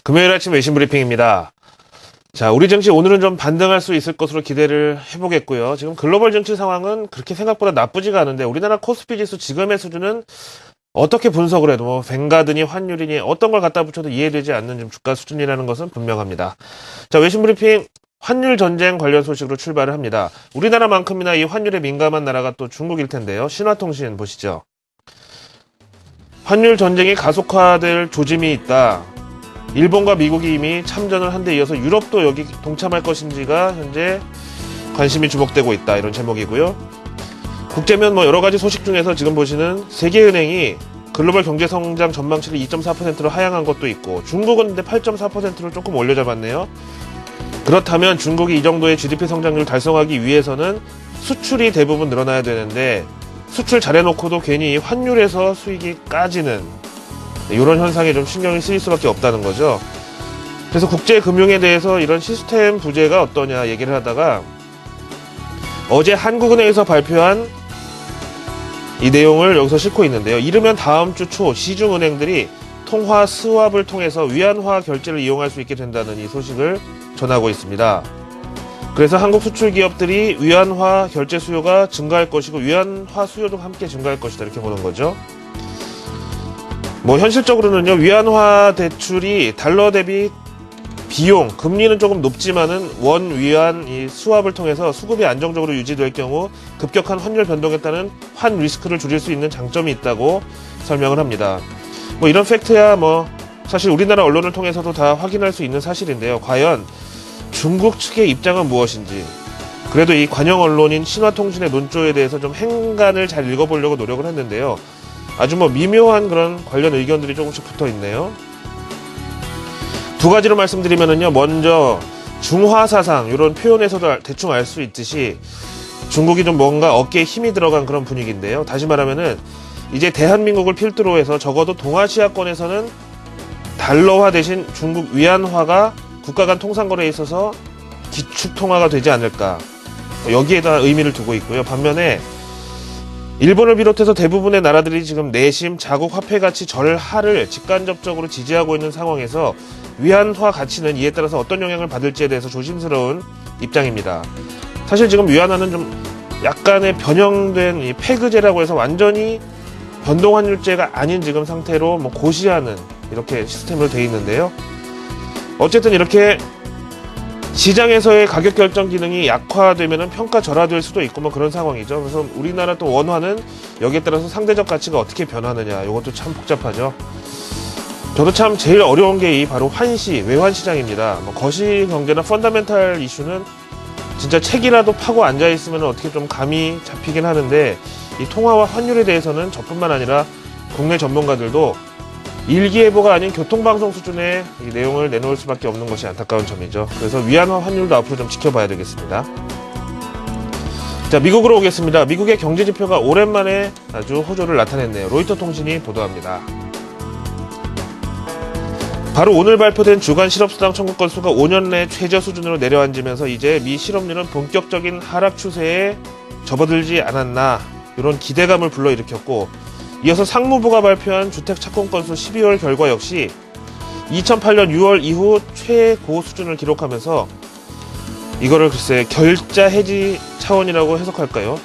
금요일 아침 외신 브리핑입니다. 자, 우리 증시 오늘은 좀 반등할 수 있을 것으로 기대를 해보겠고요. 지금 글로벌 증시 상황은 그렇게 생각보다 나쁘지가 않은데 우리나라 코스피 지수 지금의 수준은 어떻게 분석을 해도 뭐 뱅가드니 환율이니 어떤 걸 갖다 붙여도 이해되지 않는 좀 주가 수준이라는 것은 분명합니다. 자, 외신 브리핑 환율 전쟁 관련 소식으로 출발을 합니다. 우리나라만큼이나 이 환율에 민감한 나라가 또 중국일 텐데요. 신화통신 보시죠. 환율 전쟁이 가속화될 조짐이 있다. 일본과 미국이 이미 참전을 한 데 이어서 유럽도 여기 동참할 것인지가 현재 관심이 주목되고 있다. 이런 제목이고요. 국제면 뭐 여러 가지 소식 중에서 지금 보시는 세계은행이 글로벌 경제 성장 전망치를 2.4%로 하향한 것도 있고 중국은 근데 8.4%로 조금 올려잡았네요. 그렇다면 중국이 이 정도의 GDP 성장률을 달성하기 위해서는 수출이 대부분 늘어나야 되는데 수출 잘해놓고도 괜히 환율에서 수익이 까지는 이런 현상에 좀 신경이 쓰일 수밖에 없다는 거죠. 그래서 국제금융에 대해서 이런 시스템 부재가 어떠냐 얘기를 하다가 어제 한국은행에서 발표한 이 내용을 여기서 싣고 있는데요. 이르면 다음 주 초 시중은행들이 통화 스왑을 통해서 위안화 결제를 이용할 수 있게 된다는 이 소식을 전하고 있습니다. 그래서 한국 수출 기업들이 위안화 결제 수요가 증가할 것이고 위안화 수요도 함께 증가할 것이다 이렇게 보는 거죠. 뭐 현실적으로는요, 위안화 대출이 달러 대비 비용, 금리는 조금 높지만은 원, 위안, 이 수합을 통해서 수급이 안정적으로 유지될 경우 급격한 환율 변동에 따른 환 리스크를 줄일 수 있는 장점이 있다고 설명을 합니다. 뭐 이런 팩트야 뭐 사실 우리나라 언론을 통해서도 다 확인할 수 있는 사실인데요. 과연 중국 측의 입장은 무엇인지, 그래도 이 관영 언론인 신화통신의 논조에 대해서 좀 행간을 잘 읽어보려고 노력을 했는데요. 아주 뭐 미묘한 그런 관련 의견들이 조금씩 붙어 있네요. 두 가지로 말씀드리면은요. 먼저 중화사상 이런 표현에서도 대충 알 수 있듯이 중국이 좀 뭔가 어깨에 힘이 들어간 그런 분위기인데요. 다시 말하면은 이제 대한민국을 필두로 해서 적어도 동아시아권에서는 달러화 대신 중국 위안화가 국가 간 통상거래에 있어서 기축통화가 되지 않을까, 여기에다 의미를 두고 있고요. 반면에 일본을 비롯해서 대부분의 나라들이 지금 내심 자국 화폐 가치 절하를 직간접적으로 지지하고 있는 상황에서 위안화 가치는 이에 따라서 어떤 영향을 받을지에 대해서 조심스러운 입장입니다. 사실 지금 위안화는 좀 약간의 변형된 이 페그제라고 해서 완전히 변동환율제가 아닌 지금 상태로 뭐 고시하는 이렇게 시스템으로 되어 있는데요. 어쨌든 이렇게 시장에서의 가격 결정 기능이 약화되면 평가 절하될 수도 있고 뭐 그런 상황이죠. 그래서 우리나라 또 원화는 여기에 따라서 상대적 가치가 어떻게 변하느냐, 이것도 참 복잡하죠. 저도 참 제일 어려운 게 이 바로 환시, 외환 시장입니다. 뭐 거시 경제나 펀더멘탈 이슈는 진짜 책이라도 파고 앉아 있으면 어떻게 좀 감이 잡히긴 하는데 이 통화와 환율에 대해서는 저뿐만 아니라 국내 전문가들도 일기예보가 아닌 교통방송 수준의 이 내용을 내놓을 수밖에 없는 것이 안타까운 점이죠. 그래서 위안화 환율도 앞으로 좀 지켜봐야 되겠습니다. 자, 미국으로 오겠습니다. 미국의 경제지표가 오랜만에 아주 호조를 나타냈네요. 로이터 통신이 보도합니다. 바로 오늘 발표된 주간 실업수당 청구 건수가 5년 내 최저 수준으로 내려앉으면서 이제 미 실업률은 본격적인 하락 추세에 접어들지 않았나, 이런 기대감을 불러일으켰고, 이어서 상무부가 발표한 주택 착공 건수 12월 결과 역시 2008년 6월 이후 최고 수준을 기록하면서 이거를 글쎄 결자 해지 차원이라고 해석할까요?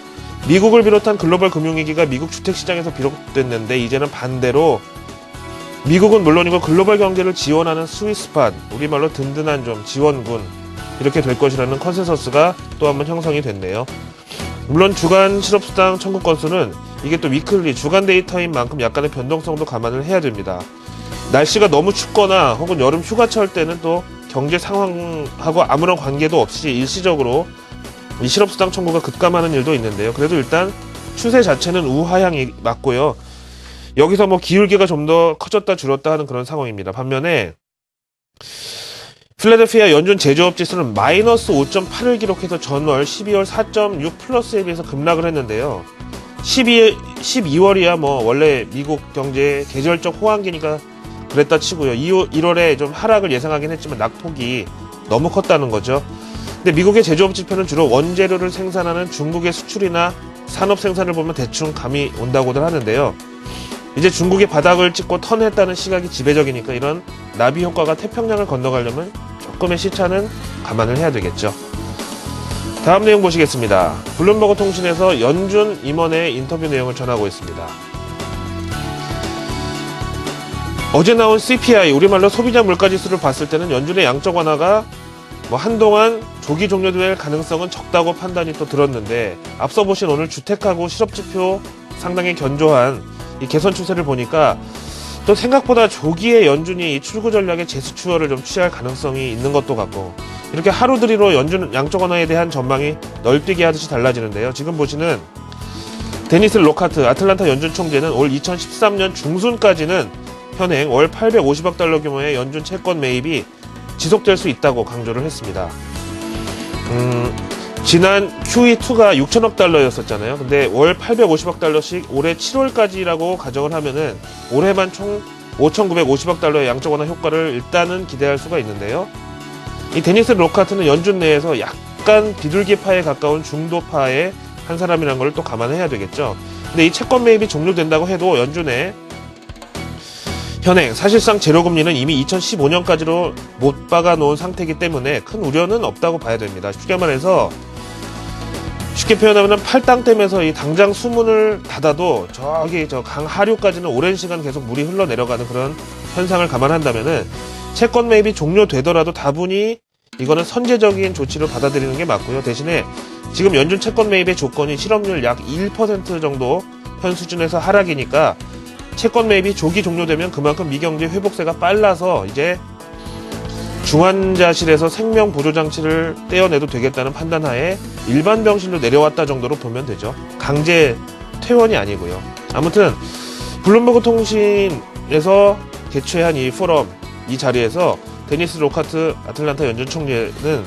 미국을 비롯한 글로벌 금융위기가 미국 주택시장에서 비롯됐는데 이제는 반대로 미국은 물론이고 글로벌 경제를 지원하는 스위스팟, 우리말로 든든한 좀 지원군, 이렇게 될 것이라는 컨센서스가 또 한번 형성이 됐네요. 물론 주간 실업수당 청구 건수는 이게 또 위클리, 주간 데이터인 만큼 약간의 변동성도 감안을 해야 됩니다. 날씨가 너무 춥거나 혹은 여름 휴가철 때는 또 경제 상황하고 아무런 관계도 없이 일시적으로 이 실업수당 청구가 급감하는 일도 있는데요. 그래도 일단 추세 자체는 우하향이 맞고요. 여기서 뭐 기울기가 좀 더 커졌다 줄었다 하는 그런 상황입니다. 반면에 필라델피아 연준 제조업 지수는 마이너스 5.8을 기록해서 전월 12월 4.6 플러스에 비해서 급락을 했는데요. 12월이야 뭐 원래 미국 경제 계절적 호황기니까 그랬다 치고요. 1월에 좀 하락을 예상하긴 했지만 낙폭이 너무 컸다는 거죠. 근데 미국의 제조업 지표는 주로 원재료를 생산하는 중국의 수출이나 산업 생산을 보면 대충 감이 온다고들 하는데요. 이제 중국이 바닥을 찍고 턴했다는 시각이 지배적이니까 이런 나비 효과가 태평양을 건너가려면 조금의 시차는 감안을 해야 되겠죠. 다음 내용 보시겠습니다. 블룸버그 통신에서 연준 임원의 인터뷰 내용을 전하고 있습니다. 어제 나온 CPI, 우리말로 소비자 물가지수를 봤을 때는 연준의 양적 완화가 한동안 조기 종료될 가능성은 적다고 판단이 또 들었는데, 앞서 보신 오늘 주택하고 실업지표 상당히 견조한 이 개선 추세를 보니까 또 생각보다 조기에 연준이 이 출구 전략의 재수추어를 좀 취할 가능성이 있는 것도 같고, 이렇게 하루들이로 연준 양적 완화에 대한 전망이 널뛰게 하듯이 달라지는데요. 지금 보시는 데니스 로카트 아틀란타 연준 총재는 올 2013년 중순까지는 현행 월 850억 달러 규모의 연준 채권 매입이 지속될 수 있다고 강조를 했습니다. 지난 QE2가 6천억 달러였었잖아요. 근데 월 850억 달러씩 올해 7월까지라고 가정을 하면은 올해만 총 5,950억 달러의 양적 완화 효과를 일단은 기대할 수가 있는데요. 이 데니스 로카트는 연준 내에서 약간 비둘기파에 가까운 중도파의 한 사람이라는 걸 또 감안해야 되겠죠. 근데 이 채권 매입이 종료된다고 해도 연준의 현행 사실상 제로금리는 이미 2015년까지로 못 박아놓은 상태이기 때문에 큰 우려는 없다고 봐야 됩니다. 쉽게 말해서, 쉽게 표현하면 팔당댐에서 이 당장 수문을 닫아도 저기 저 강 하류까지는 오랜 시간 계속 물이 흘러내려가는 그런 현상을 감안한다면은 채권 매입이 종료되더라도 다분히 이거는 선제적인 조치를 받아들이는 게 맞고요. 대신에 지금 연준 채권 매입의 조건이 실업률 약 1% 정도 현 수준에서 하락이니까 채권 매입이 조기 종료되면 그만큼 미경제 회복세가 빨라서 이제 중환자실에서 생명보조장치를 떼어내도 되겠다는 판단하에 일반 병실로 내려왔다 정도로 보면 되죠. 강제 퇴원이 아니고요. 아무튼 블룸버그 통신에서 개최한 이 포럼, 이 자리에서 데니스 로카트 아틀란타 연준 총재는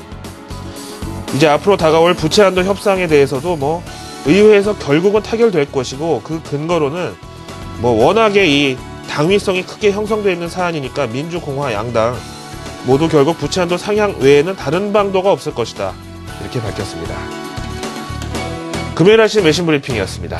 이제 앞으로 다가올 부채 한도 협상에 대해서도 의회에서 결국은 타결될 것이고, 그 근거로는 워낙에 이 당위성이 크게 형성되어 있는 사안이니까 민주, 공화, 양당 모두 결국 부채 한도 상향 외에는 다른 방도가 없을 것이다, 이렇게 밝혔습니다. 금요일 아침 외신 브리핑이었습니다.